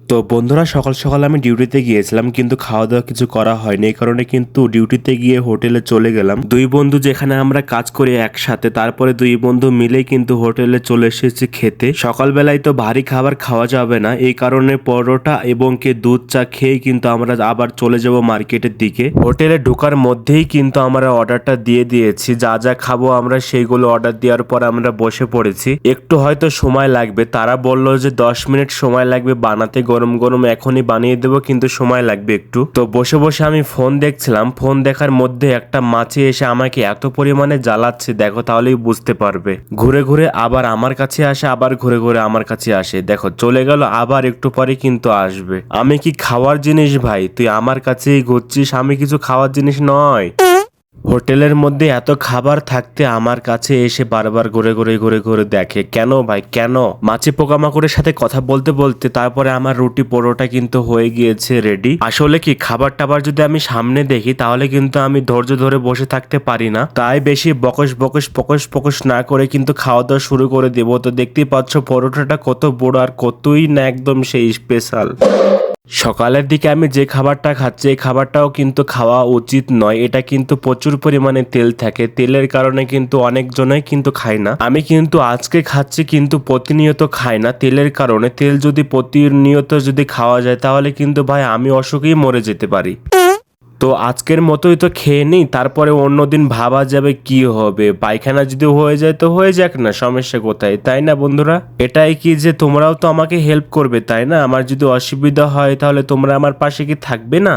তো বন্ধুরা, সকাল সকাল আমি ডিউটিতে গিয়েছিলাম, কিন্তু খাওয়া দাওয়া কিছু করা হয়নি। এই কারণে কিন্তু ডিউটিতে গিয়ে হোটেলে চলে গেলাম। দুই বন্ধু যেখানে আমরা কাজ করি একসাথে, তারপরে দুই বন্ধু মিলেই কিন্তু হোটেলে চলে এসেছি খেতে। সকালবেলায় তো ভারী খাবার খাওয়া যাবে না, এই কারণে পরোটা এবং দুধ চা খেয়ে কিন্তু আমরা আবার চলে যাব মার্কেটের দিকে। হোটেলে ঢোকার মধ্যেই কিন্তু আমরা অর্ডারটা দিয়ে দিয়েছি। যা যা খাবো আমরা সেইগুলো অর্ডার দেওয়ার পর আমরা বসে পড়েছি। একটু হয়তো সময় লাগবে, তারা বললো যে 10 মিনিট সময় লাগবে বানাতে, গরম গরম এখনই বানিয়ে দেবো, কিন্তু সময় লাগবে একটু। তো বসে বসে আমি ফোন দেখছিলাম। ফোন দেখার মধ্যে একটা মাছি এসে আমাকে এত পরিমাণে জ্বালাচ্ছে, দেখো তাহলেই বুঝতে পারবে। ঘুরে ঘুরে আবার আমার কাছে আসে, আবার ঘুরে ঘুরে আমার কাছে আসে। দেখো চলে গেল, আবার একটু পরে কিন্তু আসবে। আমি কি খাওয়ার জিনিস ভাই? তুই আমার কাছেই ঘুরছিস, আমি কিছু খাওয়ার জিনিস নয়। হোটেলের মধ্যে এত খাবার থাকতে আমার কাছে এসে বারবার ঘুরে ঘুরে ঘুরে ঘুরে দেখে। কেন ভাই, কেন? মাছি পোকামাকড়ের সাথে কথা বলতে বলতে তারপরে আমার রুটি পরোটা কিন্তু হয়ে গিয়েছে রেডি। আসলে কি, খাবার টাবার যদি আমি সামনে দেখি তাহলে কিন্তু আমি ধৈর্য ধরে বসে থাকতে পারি না। তাই বেশি বকস বকস পকস পকস না করে কিন্তু খাওয়া দাওয়া শুরু করে দেবো। তো দেখতেই পাচ্ছ পরোটাটা কত বড় আর কতই না একদম সেই স্পেশাল। সকালের দিকে আমি যে খাবারটা খাচ্ছি এই খাবারটাও কিন্তু খাওয়া উচিত নয়। এটা কিন্তু প্রচুর পরিমাণে তেল থাকে, তেলের কারণে কিন্তু অনেকজনই কিন্তু খায় না। আমি কিন্তু আজকে খাচ্ছি, কিন্তু প্রতিনিয়ত খাই না তেলের কারণে। তেল যদি প্রতিনিয়ত যদি খাওয়া যায় তাহলে কিন্তু ভাই আমি অসুখেই মরে যেতে পারি। তো আজকের মতোই তো খেয়ে নিই, তারপরে অন্যদিন ভাবা যাবে কি হবে। পায়খানা যদি হয়ে যায় তো হয়ে যাক না, সমস্যা কোথায়, তাই না বন্ধুরা? এটাই কি যে তোমরাও তো আমাকে হেল্প করবে, তাই না? আমার যদি অসুবিধা হয় তাহলে তোমরা আমার পাশে কি থাকবে না?